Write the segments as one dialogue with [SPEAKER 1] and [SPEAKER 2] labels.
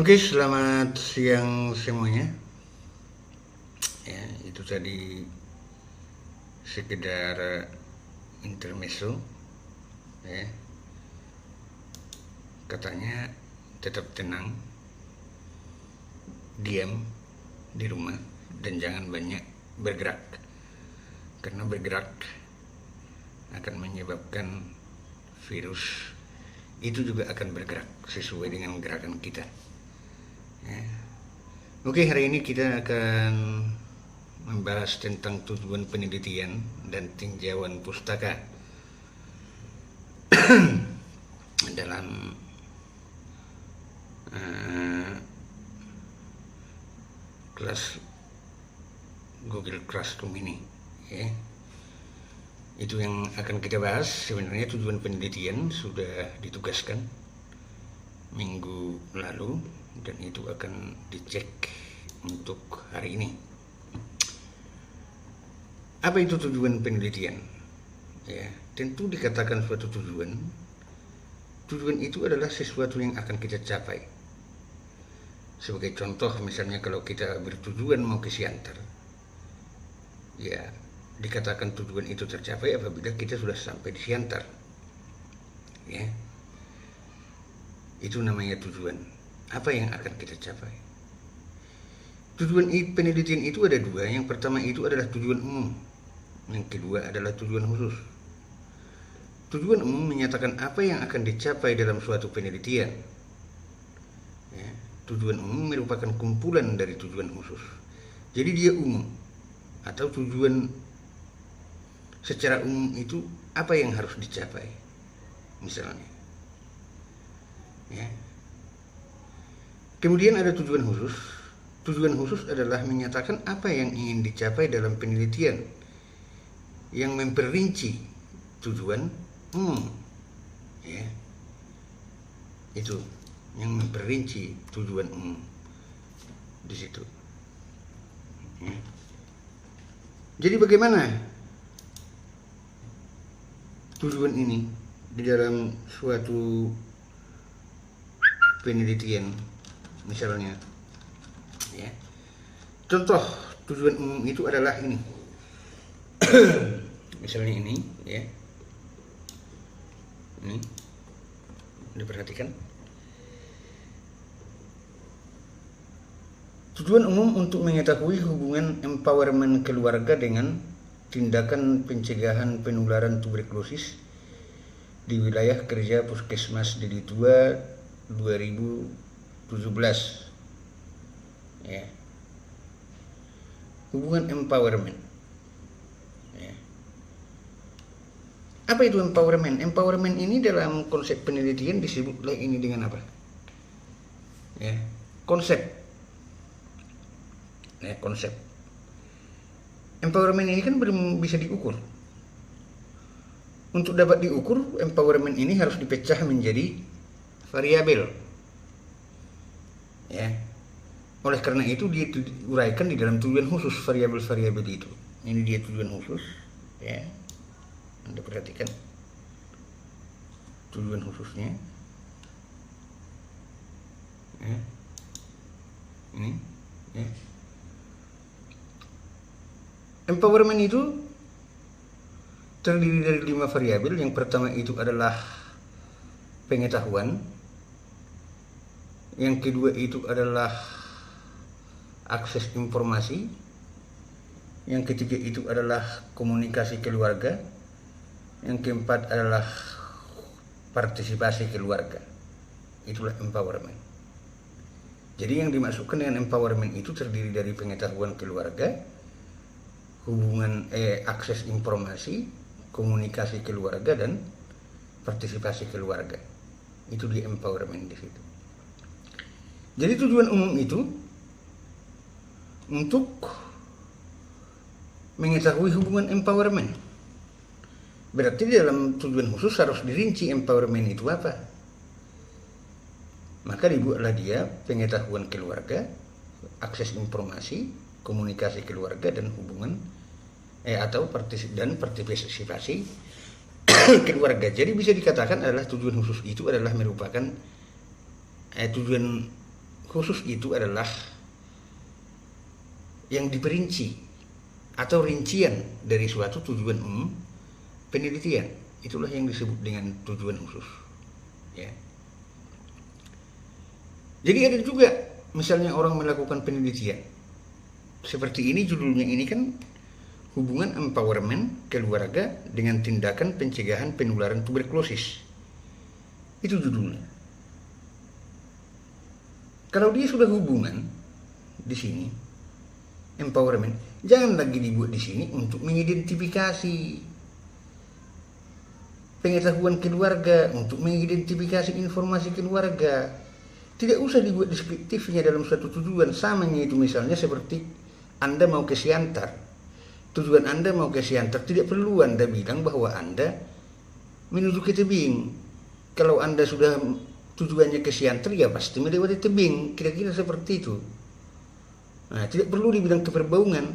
[SPEAKER 1] Oke, selamat siang semuanya. Ya, itu tadi sekedar intermezzo. Ya. Katanya tetap tenang, diam di rumah, dan jangan banyak bergerak. Karena bergerak akan menyebabkan virus itu juga akan bergerak sesuai dengan gerakan kita. Ya. Oke, hari ini kita akan membahas tentang tujuan penelitian dan tinjauan pustaka dalam kelas Google Classroom ini. Ya. Itu yang akan kita bahas. Sebenarnya tujuan penelitian sudah ditugaskan minggu lalu dan itu akan dicek untuk hari ini. Apa itu tujuan penelitian? Ya, tentu dikatakan suatu tujuan. Tujuan itu adalah sesuatu yang akan kita capai. Sebagai contoh, misalnya kalau kita bertujuan mau ke Siantar, ya dikatakan tujuan itu tercapai apabila kita sudah sampai di Siantar. Ya, itu namanya tujuan. Apa yang akan kita capai? Tujuan penelitian itu ada dua. Yang pertama itu adalah tujuan umum. Yang kedua adalah tujuan khusus. Tujuan umum menyatakan apa yang akan dicapai dalam suatu penelitian. Ya, tujuan umum merupakan kumpulan dari tujuan khusus. Jadi dia umum. Atau tujuan secara umum itu apa yang harus dicapai. Misalnya. Ya. Kemudian ada tujuan khusus. Tujuan khusus adalah menyatakan apa yang ingin dicapai dalam penelitian yang memperinci tujuan umum. Ya. Itu yang memperinci tujuan umum di situ. Ya. Jadi bagaimana tujuan ini di dalam suatu penelitian? Misalnya, ya, contoh tujuan umum itu adalah ini. Misalnya ini, ya, ini diperhatikan. Tujuan umum untuk mengetahui hubungan empowerment keluarga dengan tindakan pencegahan penularan tuberkulosis di wilayah kerja Puskesmas Deli Tua 2017. Ya. Hubungan empowerment. Ya. Apa itu empowerment? Empowerment ini dalam konsep penelitian disebutlah ini dengan apa? Ya, konsep. Ya, konsep. Empowerment ini kan belum bisa diukur. Untuk dapat diukur, empowerment ini harus dipecah menjadi variabel. Ya. Oleh karena itu dia diuraikan di dalam tujuan khusus variabel-variabel itu. Ini dia tujuan khusus, ya. Anda perhatikan tujuan khususnya. Ya. Ini, ya. Empowerment itu terdiri dari 5 variabel. Yang pertama itu adalah pengetahuan. Yang kedua itu adalah akses informasi, yang ketiga itu adalah komunikasi keluarga, yang keempat adalah partisipasi keluarga. Itulah empowerment. Jadi yang dimasukkan dengan empowerment itu terdiri dari pengetahuan keluarga, hubungan akses informasi, komunikasi keluarga, dan partisipasi keluarga. Itu di empowerment di situ. Jadi tujuan umum itu untuk mengetahui hubungan empowerment. Berarti dalam tujuan khusus harus dirinci empowerment itu apa. Maka dibuatlah dia pengetahuan keluarga, akses informasi, komunikasi keluarga, dan hubungan atau partisipasi keluarga. Jadi bisa dikatakan adalah tujuan khusus itu adalah merupakan tujuan khusus itu adalah yang diperinci atau rincian dari suatu tujuan umum penelitian. Itulah yang disebut dengan tujuan khusus, ya. Jadi ada juga misalnya orang melakukan penelitian seperti ini, judulnya ini kan hubungan empowerment keluarga dengan tindakan pencegahan penularan tuberkulosis. Itu judulnya. Kalau dia sudah hubungan di sini empowerment, jangan lagi dibuat di sini untuk mengidentifikasi pengetahuan keluarga, untuk mengidentifikasi informasi keluarga. Tidak usah dibuat deskriptifnya dalam suatu tujuan. Samanya itu misalnya seperti Anda mau ke Siantar. Tujuan Anda mau ke Siantar, tidak perlu Anda bilang bahwa Anda menuju ke tebing. Kalau Anda sudah tujuannya ke Siantar, ya pasti melewati tebing. Kira-kira seperti itu. Nah, tidak perlu dibilang ke Perbaungan.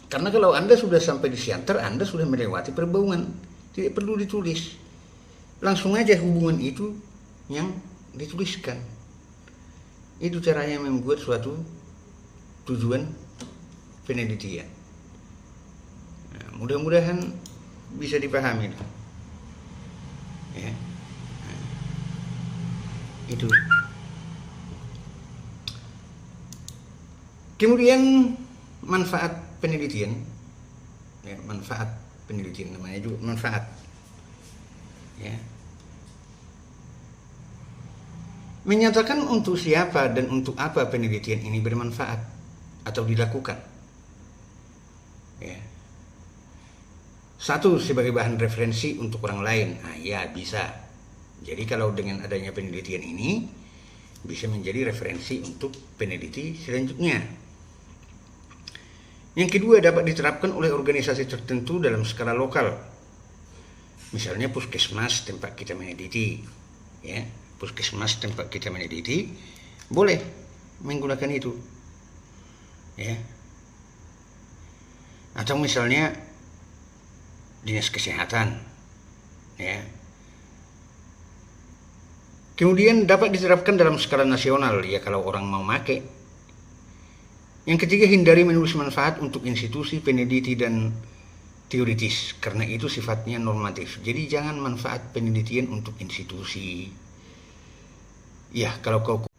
[SPEAKER 1] Karena kalau Anda sudah sampai di Siantar, Anda sudah melewati Perbaungan. Tidak perlu ditulis. Langsung aja hubungan itu yang dituliskan. Itu caranya membuat suatu tujuan penelitian. Nah, mudah-mudahan bisa dipahami, ya. Nah, itu. Kemudian manfaat penelitian, ya, manfaat penelitian namanya juga manfaat, ya. Menyatakan untuk siapa dan untuk apa penelitian ini bermanfaat atau dilakukan. Ya. Satu, sebagai bahan referensi untuk orang lain. Nah, ya bisa. Jadi kalau dengan adanya penelitian ini bisa menjadi referensi untuk peneliti selanjutnya. Yang kedua, dapat diterapkan oleh organisasi tertentu dalam skala lokal. Misalnya puskesmas tempat kita meneliti, ya. Puskesmas tempat kita meneliti boleh menggunakan itu, ya. Atau misalnya dinas kesehatan, ya. Kemudian dapat diterapkan dalam skala nasional, ya, kalau orang mau make. Yang ketiga, hindari menulis manfaat untuk institusi peneliti dan teoritis, karena itu sifatnya normatif. Jadi jangan manfaat penelitian untuk institusi. Ya, kalau kau...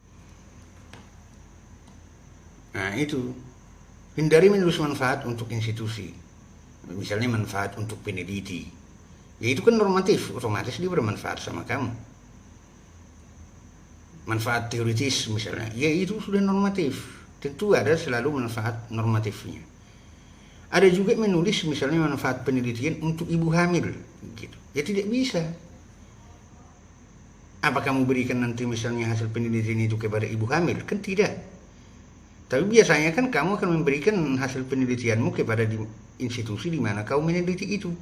[SPEAKER 1] Nah, itu. Hindari menulis manfaat untuk institusi. Misalnya manfaat untuk peneliti. Ya, itu kan normatif. Otomatis dia bermanfaat sama kamu. Manfaat teoritis misalnya. Ya, itu sudah normatif. Tentu ada selalu manfaat normatifnya. Ada juga menulis misalnya manfaat penelitian untuk ibu hamil. Gitu. Ya, tidak bisa. Apa kamu berikan nanti misalnya hasil penelitian itu kepada ibu hamil? Kan tidak. Tapi biasanya kan kamu akan memberikan hasil penelitianmu kepada institusi di mana kau meneliti itu.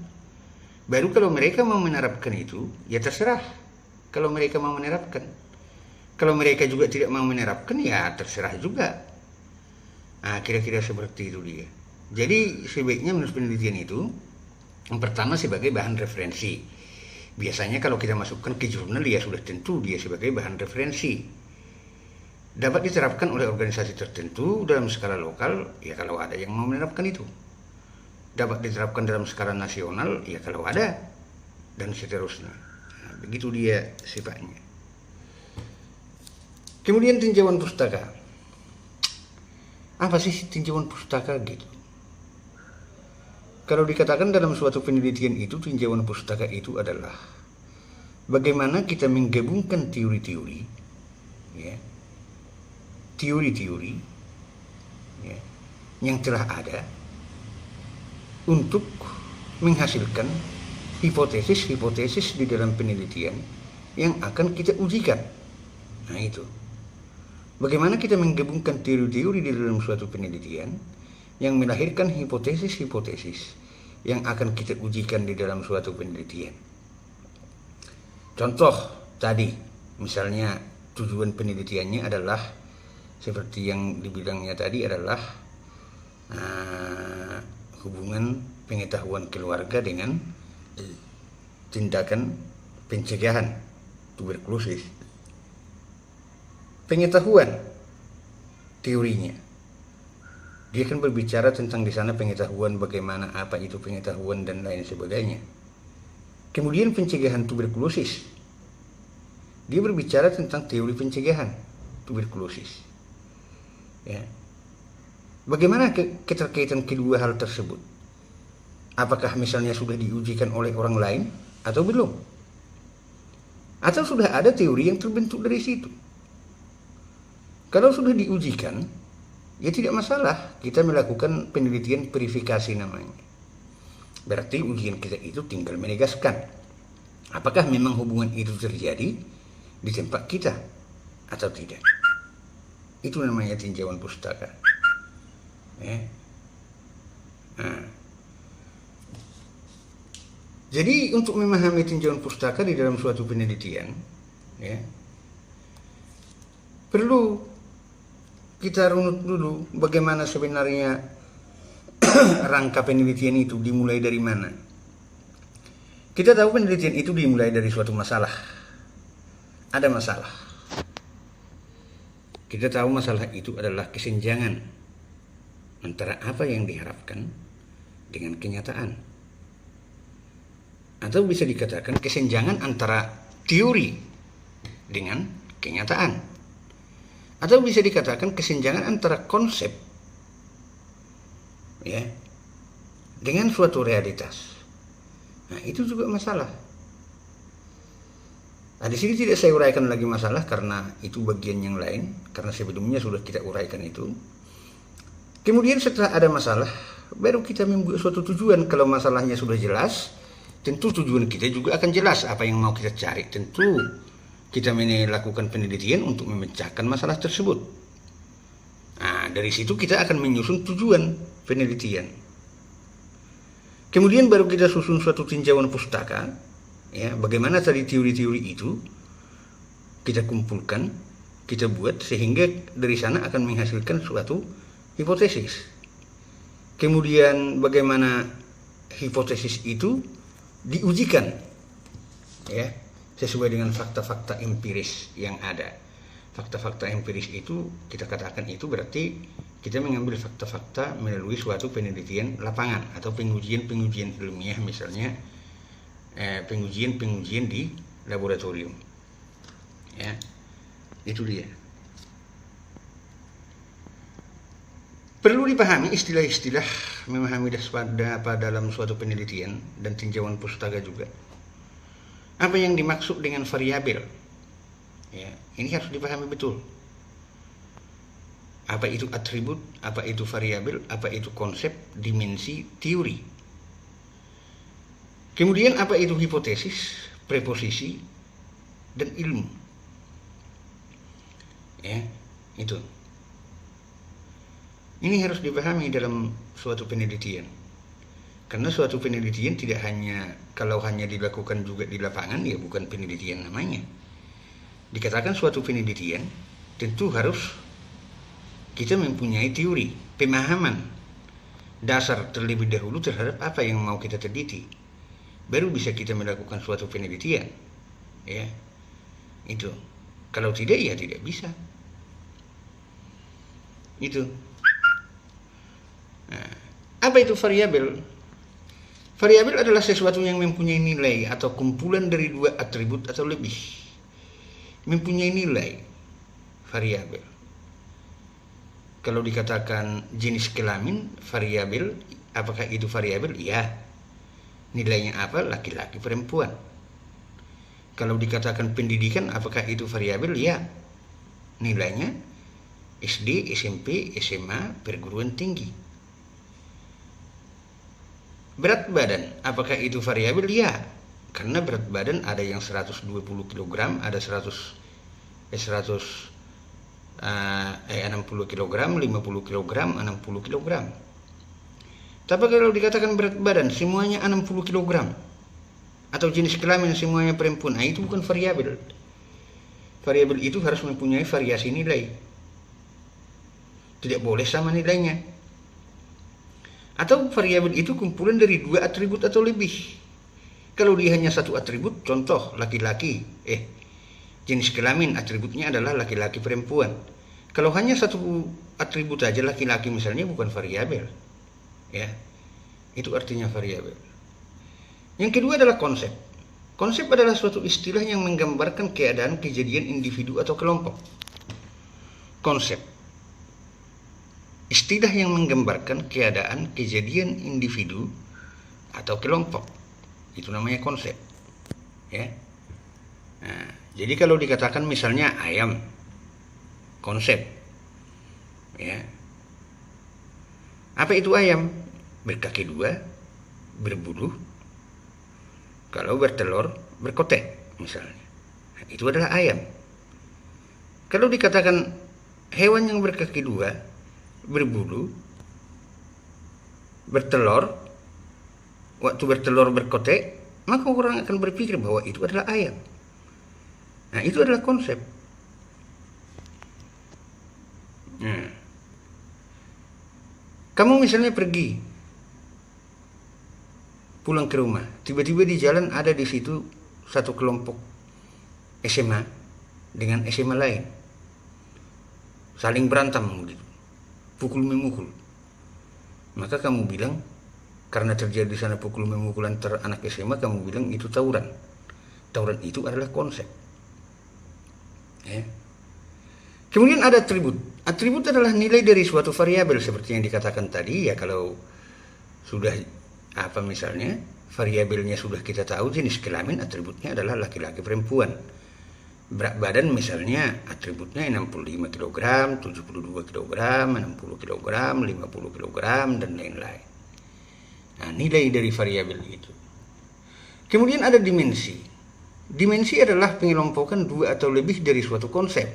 [SPEAKER 1] Baru kalau mereka mau menerapkan itu, ya terserah. Kalau mereka mau menerapkan. Kalau mereka juga tidak mau menerapkan, ya terserah juga. Nah, kira-kira seperti itu dia. Jadi sebaiknya menulis penelitian itu, yang pertama sebagai bahan referensi. Biasanya kalau kita masukkan ke jurnal, ya sudah tentu dia sebagai bahan referensi. Dapat diterapkan oleh organisasi tertentu dalam skala lokal, ya kalau ada yang mau menerapkan itu. Dapat diterapkan dalam skala nasional, ya kalau ada, dan seterusnya. Nah, begitu dia sifatnya. Kemudian tinjauan pustaka. Apa sih tinjauan pustaka gitu? Kalau dikatakan dalam suatu penelitian itu, tinjauan pustaka itu adalah bagaimana kita menggabungkan teori-teori, ya, teori-teori ya, yang telah ada untuk menghasilkan hipotesis-hipotesis di dalam penelitian yang akan kita ujikan. Nah itu. Bagaimana kita menggabungkan teori-teori di dalam suatu penelitian yang melahirkan hipotesis-hipotesis yang akan kita ujikan di dalam suatu penelitian. Contoh tadi, misalnya tujuan penelitiannya adalah seperti yang dibilangnya tadi adalah hubungan pengetahuan keluarga dengan tindakan pencegahan tuberkulosis. Pengetahuan teorinya, dia akan berbicara tentang di sana pengetahuan bagaimana apa itu pengetahuan dan lain sebagainya. Kemudian pencegahan tuberkulosis, dia berbicara tentang teori pencegahan tuberkulosis. Ya. Bagaimana keterkaitan kedua hal tersebut? Apakah misalnya sudah diujikan oleh orang lain atau belum? Atau sudah ada teori yang terbentuk dari situ? Kalau sudah diujikan, ya tidak masalah kita melakukan penelitian verifikasi namanya. Berarti ujian kita itu tinggal menegaskan apakah memang hubungan itu terjadi di tempat kita atau tidak. Itu namanya tinjauan pustaka. Jadi untuk memahami tinjauan pustaka di dalam suatu penelitian, ya, perlu kita runut dulu bagaimana sebenarnya rangka penelitian itu dimulai dari mana. Kita tahu penelitian itu dimulai dari suatu masalah. Ada masalah. Kita tahu masalah itu adalah kesenjangan antara apa yang diharapkan dengan kenyataan. Atau bisa dikatakan kesenjangan antara teori dengan kenyataan. Atau bisa dikatakan kesenjangan antara konsep, ya, dengan suatu realitas. Nah, itu juga masalah. Nah, di sini tidak saya uraikan lagi masalah karena itu bagian yang lain, karena sebelumnya sudah kita uraikan itu. Kemudian setelah ada masalah, baru kita membuat suatu tujuan. Kalau masalahnya sudah jelas, tentu tujuan kita juga akan jelas apa yang mau kita cari. Tentu kita melakukan penelitian untuk memecahkan masalah tersebut. Nah, dari situ kita akan menyusun tujuan penelitian. Kemudian baru kita susun suatu tinjauan pustaka, ya, bagaimana tadi teori-teori itu kita kumpulkan, kita buat sehingga dari sana akan menghasilkan suatu hipotesis. Kemudian bagaimana hipotesis itu diujikan, ya, sesuai dengan fakta-fakta empiris yang ada. Fakta-fakta empiris itu kita katakan itu berarti kita mengambil fakta-fakta melalui suatu penelitian lapangan atau pengujian-pengujian ilmiah, misalnya pengujian-pengujian di laboratorium. Ya, itu dia. Perlu dipahami istilah-istilah memahami apa dalam suatu penelitian dan tinjauan pustaka juga. Apa yang dimaksud dengan variabel? Ya, ini harus dipahami betul. Apa itu atribut, apa itu variabel, apa itu konsep, dimensi, teori. Kemudian apa itu hipotesis, preposisi, dan ilmu. Ya, itu. Ini harus dipahami dalam suatu penelitian. Karena suatu penelitian tidak hanya, kalau hanya dilakukan juga di lapangan, ya bukan penelitian namanya. Dikatakan suatu penelitian, tentu harus kita mempunyai teori, pemahaman dasar terlebih dahulu terhadap apa yang mau kita teliti. Baru bisa kita melakukan suatu penelitian. Ya, itu. Kalau tidak, ya tidak bisa. Itu. Nah, apa itu variabel? Variabel adalah sesuatu yang mempunyai nilai atau kumpulan dari dua atribut atau lebih. Mempunyai nilai variabel. Kalau dikatakan jenis kelamin variabel, apakah itu variabel? Ya. Nilainya apa? Laki-laki perempuan. Kalau dikatakan pendidikan, apakah itu variabel? Ya. Nilainya SD, SMP, SMA, perguruan tinggi. Berat badan, apakah itu variabel? Ya. Karena berat badan ada yang 120 kg, ada 60 kg, 50 kg, 60 kg. Tapi kalau dikatakan berat badan semuanya 60 kg atau jenis kelamin semuanya perempuan, itu bukan variabel. Variabel itu harus mempunyai variasi nilai. Tidak boleh sama nilainya. Atau variabel itu kumpulan dari 2 atribut atau lebih. Kalau dia hanya 1 atribut, contoh laki-laki, jenis kelamin atributnya adalah laki-laki perempuan. Kalau hanya 1 atribut saja laki-laki misalnya, bukan variabel. Ya, itu artinya variabel. Yang kedua adalah konsep. Konsep adalah suatu istilah yang menggambarkan keadaan kejadian individu atau kelompok. Konsep. Istilah yang menggambarkan keadaan kejadian individu atau kelompok. Itu namanya konsep. Ya. Nah, jadi kalau dikatakan misalnya ayam, konsep. Ya. Apa itu ayam? Berkaki 2, berbulu. Kalau bertelur, berkotek misalnya. Nah, itu adalah ayam. Kalau dikatakan hewan yang berkaki 2, berbulu, bertelur, waktu bertelur berkotek, maka orang akan berpikir bahwa itu adalah ayam. Nah, itu adalah konsep. Nah, kamu misalnya pergi pulang ke rumah, tiba-tiba di jalan ada di situ satu kelompok SMA dengan SMA lain, saling berantem gitu, pukul memukul. Maka kamu bilang, karena terjadi di sana pukul memukul antar anak SMA, kamu bilang itu tawuran. Tawuran itu adalah konsep. Ya. Kemudian ada atribut. Atribut adalah nilai dari suatu variabel seperti yang dikatakan tadi. Ya, kalau sudah misalnya variabelnya sudah kita tahu, jenis kelamin atributnya adalah laki-laki perempuan. Berat badan misalnya atributnya 65 kg, 72 kg, 60 kg, 50 kg, dan lain-lain. Nah, nilai dari variabel itu. Kemudian ada dimensi. Dimensi adalah pengelompokan 2 atau lebih dari suatu konsep.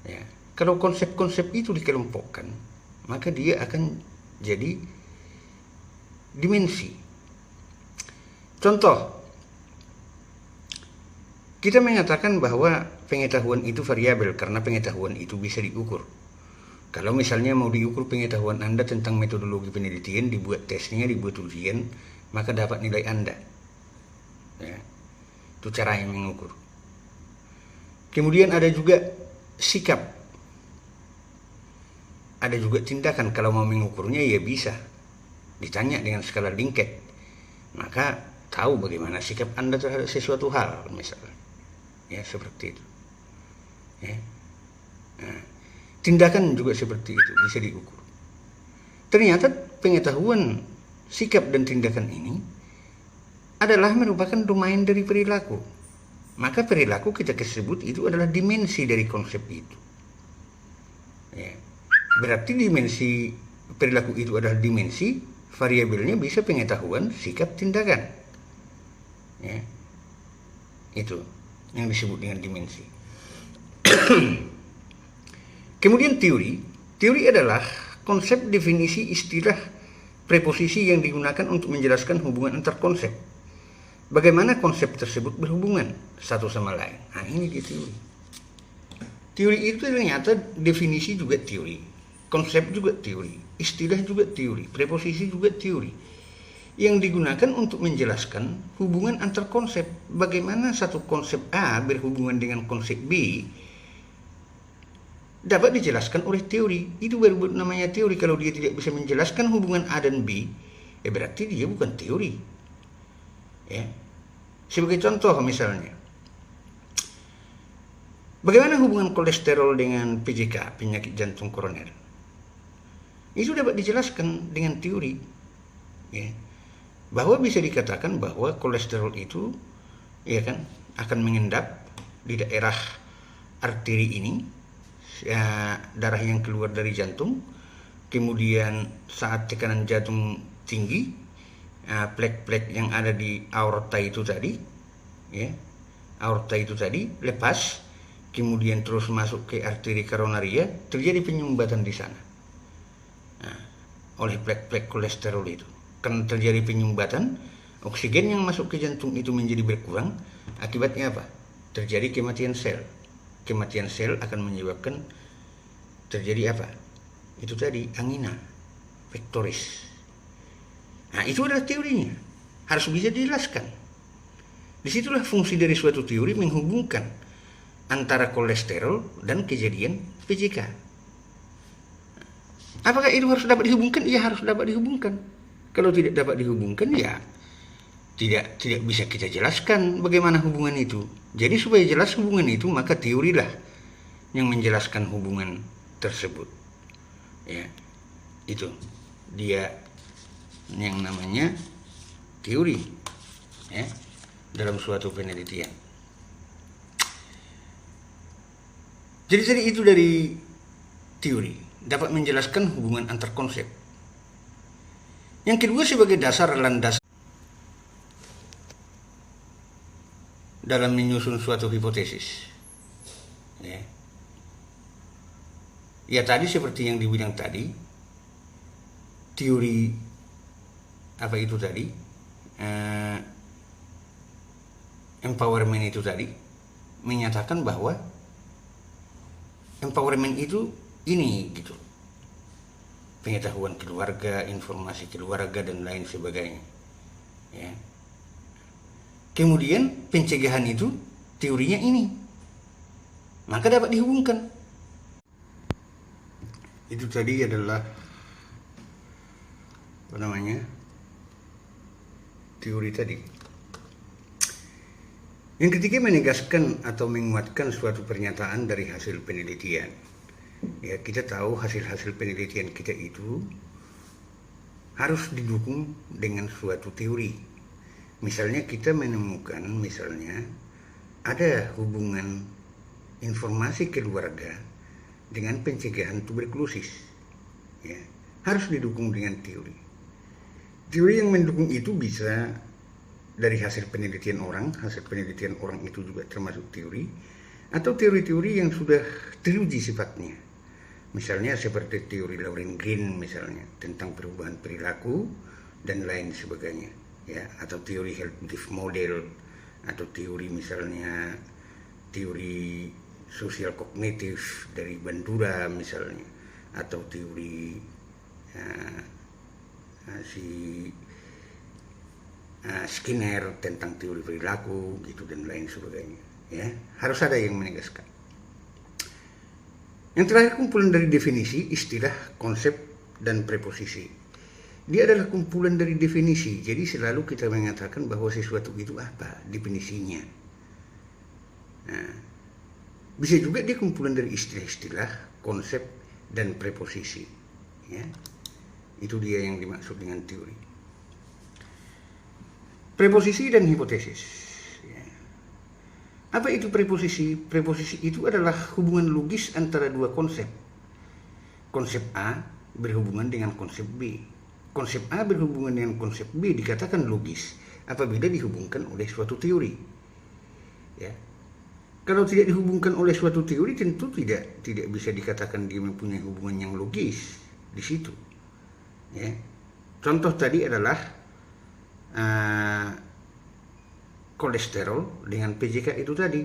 [SPEAKER 1] Ya. Kalau konsep-konsep itu dikelompokkan, maka dia akan jadi dimensi. Contoh, kita mengatakan bahwa pengetahuan itu variabel karena pengetahuan itu bisa diukur. Kalau misalnya mau diukur pengetahuan Anda tentang metodologi penelitian, dibuat tesnya, dibuat ujian, maka dapat nilai Anda. Ya. Itu cara yang mengukur. Kemudian ada juga sikap. Ada juga tindakan. Kalau mau mengukurnya ya bisa. Ditanya dengan skala Likert, maka tahu bagaimana sikap Anda terhadap sesuatu hal misalnya. Ya, seperti itu. Ya. Nah, tindakan juga seperti itu, bisa diukur. Ternyata pengetahuan sikap dan tindakan ini adalah merupakan domain dari perilaku. Maka perilaku kita sebut itu adalah dimensi dari konsep itu. Ya. Berarti dimensi perilaku itu adalah dimensi, variabelnya bisa pengetahuan, sikap, tindakan. Ya. Itu yang disebut dengan dimensi. Kemudian teori. Teori adalah konsep, definisi, istilah, preposisi yang digunakan untuk menjelaskan hubungan antar konsep. Bagaimana konsep tersebut berhubungan satu sama lain. Nah, ini di teori. Teori itu ternyata definisi juga teori, konsep juga teori, istilah juga teori, preposisi juga teori, yang digunakan untuk menjelaskan hubungan antar konsep. Bagaimana satu konsep A berhubungan dengan konsep B dapat dijelaskan oleh teori. Itu baru namanya teori. Kalau dia tidak bisa menjelaskan hubungan A dan B, berarti dia bukan teori. Ya. Sebagai contoh misalnya, Bagaimana hubungan kolesterol dengan PJK, penyakit jantung koroner? Itu dapat dijelaskan dengan teori, ya, bahwa bisa dikatakan bahwa kolesterol itu, ya kan, akan mengendap di daerah arteri ini, ya, darah yang keluar dari jantung. Kemudian saat tekanan jantung tinggi, plek-plek yang ada di aorta itu tadi, ya, aorta itu tadi lepas, kemudian terus masuk ke arteri koronaria, terjadi penyumbatan di sana. Nah, oleh plek-plek kolesterol itu, karena terjadi penyumbatan, oksigen yang masuk ke jantung itu menjadi berkurang. Akibatnya apa? Terjadi kematian sel. Kematian sel akan menyebabkan terjadi apa? Itu tadi, angina pectoris. Nah, itu adalah teorinya. Harus bisa dijelaskan. Disitulah fungsi dari suatu teori menghubungkan antara kolesterol dan kejadian PJK. Apakah itu harus dapat dihubungkan? Ya, harus dapat dihubungkan. Kalau tidak dapat dihubungkan, ya tidak bisa kita jelaskan bagaimana hubungan itu. Jadi supaya jelas hubungan itu, maka teorilah yang menjelaskan hubungan tersebut. Ya, itu dia yang namanya teori, ya, dalam suatu penelitian. Jadi itu dari teori, dapat menjelaskan hubungan antar konsep. Yang kedua, sebagai dasar landas dalam menyusun suatu hipotesis. Ya tadi seperti yang dibilang tadi, teori apa itu tadi, empowerment itu tadi menyatakan bahwa empowerment itu ini gitu, pengetahuan keluarga, informasi keluarga dan lain sebagainya, ya. Kemudian pencegahan itu teorinya ini, maka dapat dihubungkan. Itu tadi adalah apa namanya, teori tadi. Yang ketiga, menegaskan atau menguatkan suatu pernyataan dari hasil penelitian. Ya, kita tahu hasil-hasil penelitian kita itu harus didukung dengan suatu teori. Misalnya kita menemukan, misalnya ada hubungan informasi keluarga dengan pencegahan tuberkulosis. Ya, harus didukung dengan teori. Teori yang mendukung itu bisa dari hasil penelitian orang itu juga termasuk teori, atau teori-teori yang sudah teruji sifatnya. Misalnya seperti teori Lauren Green misalnya tentang perubahan perilaku dan lain sebagainya, ya, atau teori Helpdiff model, atau teori misalnya teori sosial kognitif dari Bandura misalnya, atau teori Skinner tentang teori perilaku gitu dan lain sebagainya, ya. Harus ada yang menegaskan. Yang terakhir, kumpulan dari definisi, istilah, konsep, dan preposisi. Dia adalah kumpulan dari definisi, jadi selalu kita mengatakan bahwa sesuatu itu apa definisinya. Nah, bisa juga dia kumpulan dari istilah-istilah, konsep, dan preposisi, ya. Itu dia yang dimaksud dengan teori. Preposisi dan hipotesis. Apa itu preposisi? Preposisi itu adalah hubungan logis antara dua konsep. Konsep A berhubungan dengan konsep B. Konsep A berhubungan dengan konsep B dikatakan logis apabila dihubungkan oleh suatu teori. Ya. Kalau tidak dihubungkan oleh suatu teori, tentu tidak bisa dikatakan dia mempunyai hubungan yang logis di situ. Ya. Contoh tadi adalah kolesterol dengan PJK itu tadi,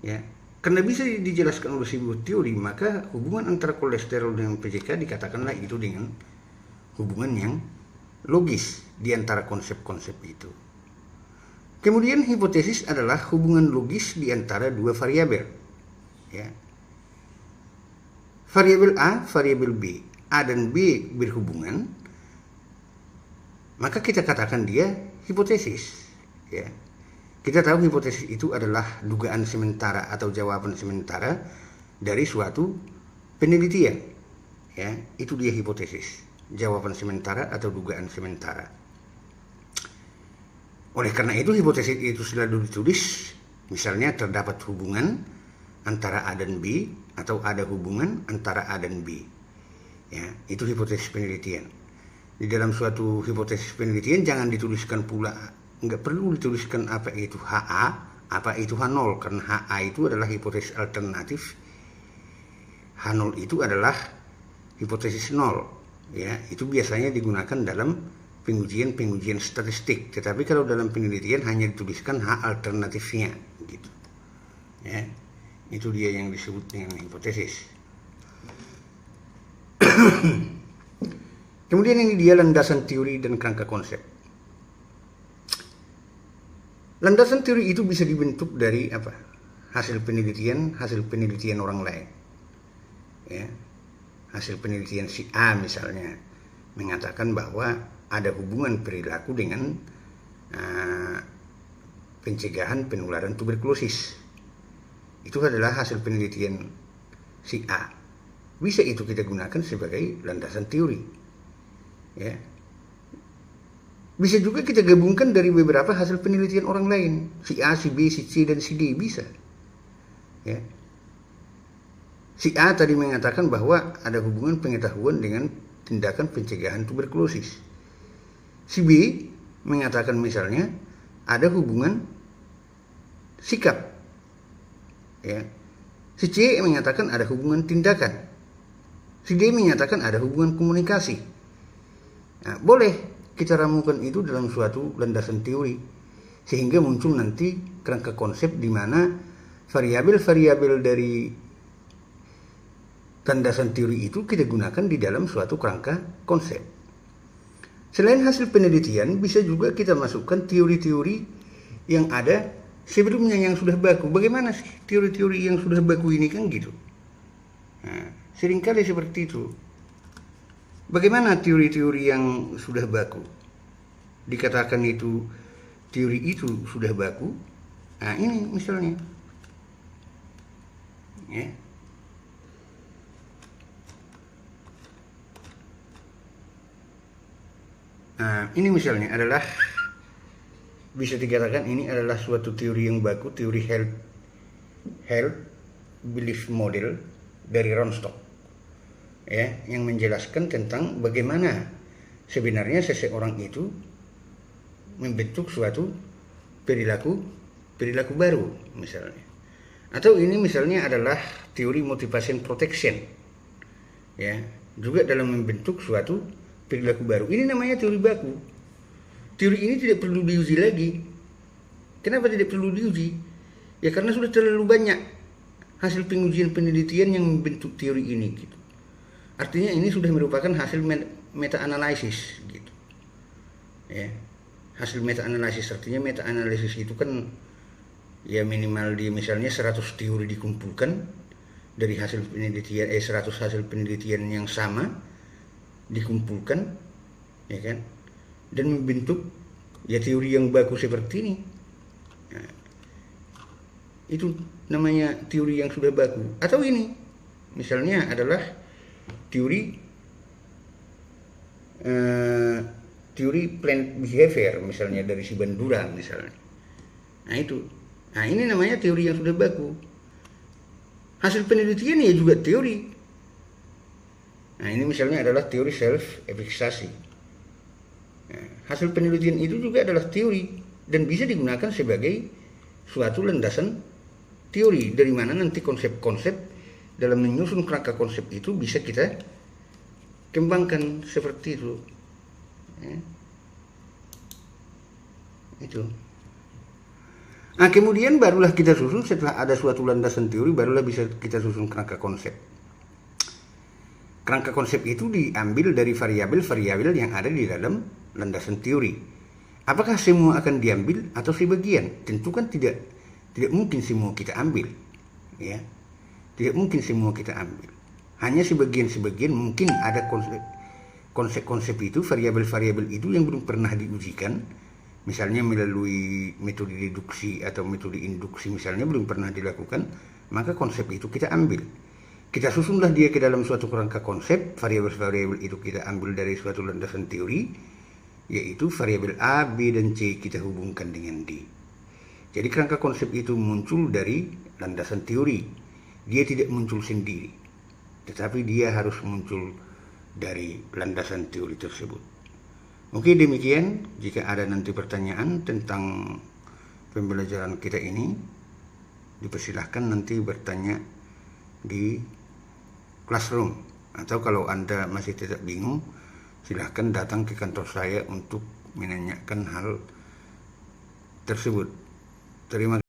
[SPEAKER 1] ya. Karena bisa dijelaskan oleh sebuah teori, maka hubungan antara kolesterol dengan PJK dikatakanlah itu dengan hubungan yang logis di antara konsep-konsep itu. Kemudian hipotesis adalah hubungan logis di antara dua variabel, ya. Variabel A, variabel B. A dan B berhubungan, maka kita katakan dia hipotesis, ya. Kita tahu hipotesis itu adalah dugaan sementara atau jawaban sementara dari suatu penelitian. Ya, itu dia hipotesis, jawaban sementara atau dugaan sementara. Oleh karena itu hipotesis itu selalu ditulis, misalnya terdapat hubungan antara A dan B atau ada hubungan antara A dan B. Ya, itu hipotesis penelitian. Di dalam suatu hipotesis penelitian jangan dituliskan pula, nggak perlu dituliskan apa itu HA, apa itu H0, karena HA itu adalah hipotesis alternatif, H0 itu adalah hipotesis nol. Ya, itu biasanya digunakan dalam pengujian statistik. Tetapi kalau dalam penelitian hanya dituliskan H alternatifnya, gitu. Ya, itu dia yang disebut dengan hipotesis. Kemudian ini dia landasan teori dan kerangka konsep. Landasan teori itu bisa dibentuk dari apa? Hasil penelitian orang lain. Ya. Hasil penelitian si A misalnya mengatakan bahwa ada hubungan perilaku dengan pencegahan penularan tuberkulosis. Itu adalah hasil penelitian si A. Bisa itu kita gunakan sebagai landasan teori. Ya. Bisa juga kita gabungkan dari beberapa hasil penelitian orang lain, si A, si B, si C, dan si D, bisa. Ya. Si A tadi mengatakan bahwa ada hubungan pengetahuan dengan tindakan pencegahan tuberkulosis. Si B mengatakan misalnya ada hubungan sikap. Ya. Si C mengatakan ada hubungan tindakan. Si D menyatakan ada hubungan komunikasi. Nah, boleh kita ramukan itu dalam suatu landasan teori sehingga muncul nanti kerangka konsep di mana variabel-variabel dari landasan teori itu kita gunakan di dalam suatu kerangka konsep. Selain hasil penelitian, bisa juga kita masukkan teori-teori yang ada sebelumnya yang sudah baku. Bagaimana sih teori-teori yang sudah baku ini, kan gitu. Nah, seringkali seperti itu. Bagaimana teori-teori yang sudah baku? Dikatakan itu teori itu sudah baku. Nah, ini misalnya. Ya. Nah, ini misalnya adalah bisa dikatakan ini adalah suatu teori yang baku, teori health belief model dari Ronstock. Ya, yang menjelaskan tentang bagaimana sebenarnya seseorang itu membentuk suatu perilaku baru misalnya. Atau ini misalnya adalah teori motivation protection. Ya, juga dalam membentuk suatu perilaku baru. Ini namanya teori baku. Teori ini tidak perlu diuji lagi. Kenapa tidak perlu diuji? Ya karena sudah terlalu banyak hasil pengujian penelitian yang membentuk teori ini gitu. Artinya ini sudah merupakan hasil meta-analisis gitu. Ya. Hasil meta-analisis, artinya meta-analisis itu kan ya minimal di misalnya 100 teori dikumpulkan dari hasil penelitian 100 hasil penelitian yang sama dikumpulkan, ya kan? Dan membentuk ya teori yang bagus seperti ini. Nah, itu namanya teori yang sudah baku. Atau ini misalnya adalah teori plant behavior misalnya dari si Bandura misalnya. Nah itu. Nah ini namanya teori yang sudah baku. Hasil penelitian ya juga teori. Nah ini misalnya adalah teori self-efiksasi. Nah, hasil penelitian itu juga adalah teori dan bisa digunakan sebagai suatu landasan teori dari mana nanti konsep-konsep dalam menyusun kerangka konsep itu bisa kita kembangkan seperti itu. Ya. Itu. Nah kemudian barulah kita susun, setelah ada suatu landasan teori barulah bisa kita susun kerangka konsep. Kerangka konsep itu diambil dari variabel-variabel yang ada di dalam landasan teori. Apakah semua akan diambil atau sebagian? Tentu kan tidak mungkin semua kita ambil, ya. Tidak mungkin semua kita ambil. Hanya sebagian-sebagian mungkin ada konsep-konsep itu, variabel-variabel itu yang belum pernah diujikan misalnya melalui metode deduksi atau metode induksi misalnya belum pernah dilakukan, maka konsep itu kita ambil. Kita susunlah dia ke dalam suatu kerangka konsep, variabel-variabel itu kita ambil dari suatu landasan teori, yaitu variabel A, B, dan C kita hubungkan dengan D. Jadi kerangka konsep itu muncul dari landasan teori. Dia tidak muncul sendiri, tetapi dia harus muncul dari landasan teori tersebut. Oke, demikian. Jika ada nanti pertanyaan tentang pembelajaran kita ini, dipersilahkan nanti bertanya di classroom, atau kalau Anda masih tidak bingung, silahkan datang ke kantor saya untuk menanyakan hal tersebut. Terima kasih.